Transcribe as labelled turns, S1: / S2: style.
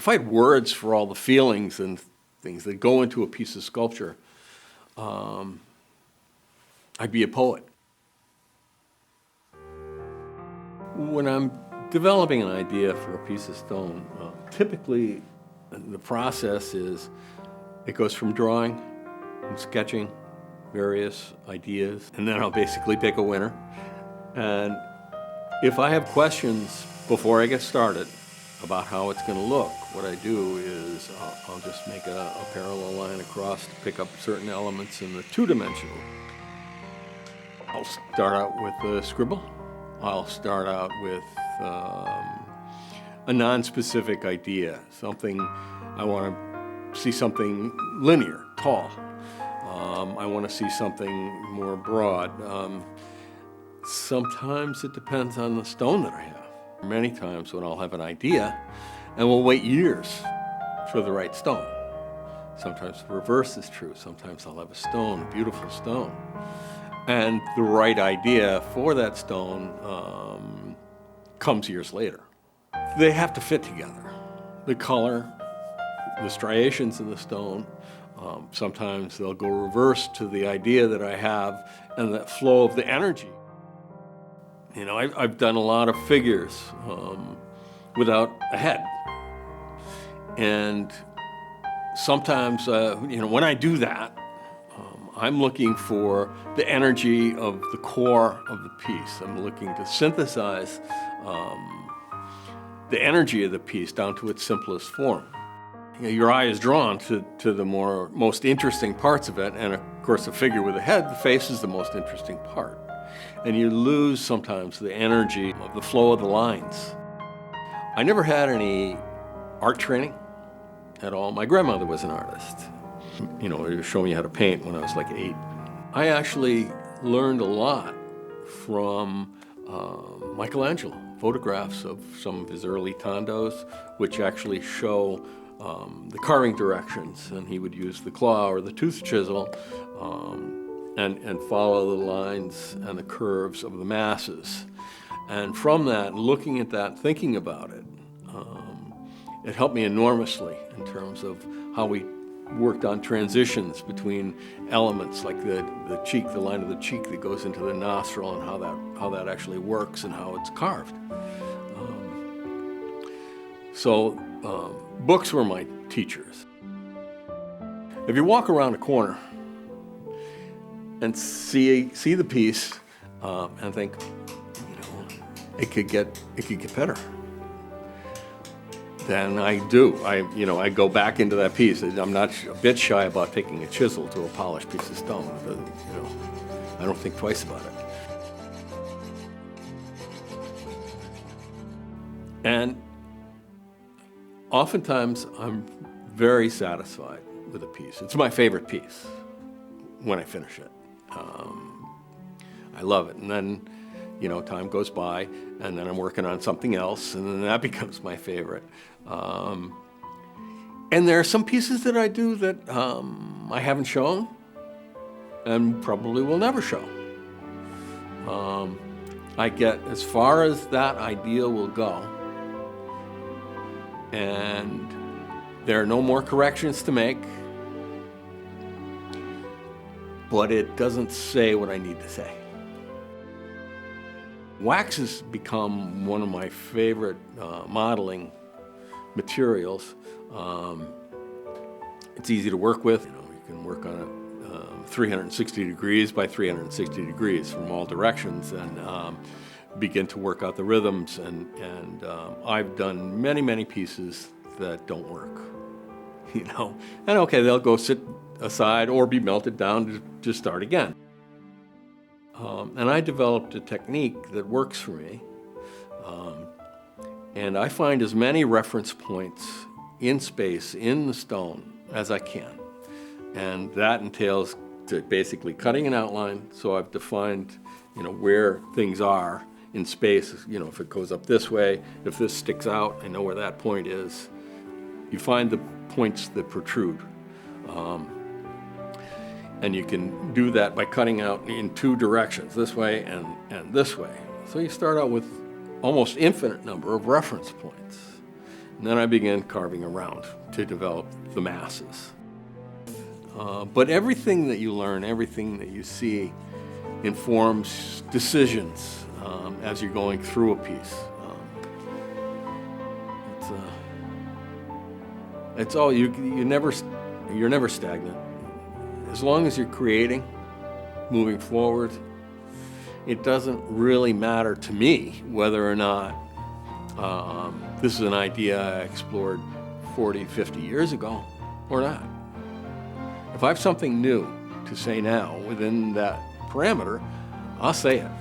S1: if I had words for all the feelings and things that go into a piece of sculpture, I'd be a poet. When I'm developing an idea for a piece of stone, typically the process is it goes from drawing and sketching various ideas, and then I'll basically pick a winner. And if I have questions before I get started about how it's going to look, what I do is I'll just make a parallel line across to pick up certain elements in the two-dimensional. I'll start out with a scribble. I'll start out with a non-specific idea, something I want to see something linear, tall. I want to see something more broad. Sometimes it depends on the stone that I have. Many times when I'll have an idea and we'll wait years for the right stone. Sometimes the reverse is true. Sometimes I'll have a stone, a beautiful stone, and the right idea for that stone comes years later. They have to fit together. The color, the striations in the stone, sometimes they'll go reverse to the idea that I have and that flow of the energy. You know, I've done a lot of figures without a head. And sometimes, when I do that, I'm looking for the energy of the core of the piece. I'm looking to synthesize the energy of the piece down to its simplest form. You know, your eye is drawn to the most interesting parts of it, and of course a figure with a head, the face is the most interesting part. And you lose sometimes the energy of the flow of the lines. I never had any art training at all. My grandmother was an artist. You know, she was showing me how to paint when I was like 8. I actually learned a lot from Michelangelo, photographs of some of his early tondos, which actually show the carving directions, and he would use the claw or the tooth chisel and follow the lines and the curves of the masses. And from that, looking at that, thinking about it, it helped me enormously in terms of how we worked on transitions between elements like the cheek, the line of the cheek that goes into the nostril, and how that actually works and how it's carved. Books were my teachers. If you walk around a corner and see the piece and think, it could get better, then I do. I go back into that piece. I'm not a bit shy about taking a chisel to a polished piece of stone. I don't think twice about it. And oftentimes I'm very satisfied with a piece. It's my favorite piece when I finish it. I love it. And then, time goes by, and then I'm working on something else, and then that becomes my favorite. And there are some pieces that I do that I haven't shown and probably will never show. I get as far as that idea will go, and there are no more corrections to make, but it doesn't say what I need to say. Wax has become one of my favorite modeling materials. It's easy to work with. You can work on it 360 degrees by 360 degrees from all directions, and begin to work out the rhythms. And I've done many, many pieces that don't work. And okay, they'll go sit aside or be melted down to start again. And I developed a technique that works for me. And I find as many reference points in space, in the stone, as I can. And that entails basically cutting an outline, so I've defined, where things are in space. If it goes up this way, if this sticks out, I know where that point is. You find the points that protrude. And you can do that by cutting out in two directions, this way and this way. So you start out with almost infinite number of reference points. And then I began carving around to develop the masses. But everything that you learn, everything that you see informs decisions as you're going through a piece. It's all you're never stagnant. As long as you're creating, moving forward, it doesn't really matter to me whether or not this is an idea I explored 40, 50 years ago or not. If I have something new to say now within that parameter, I'll say it.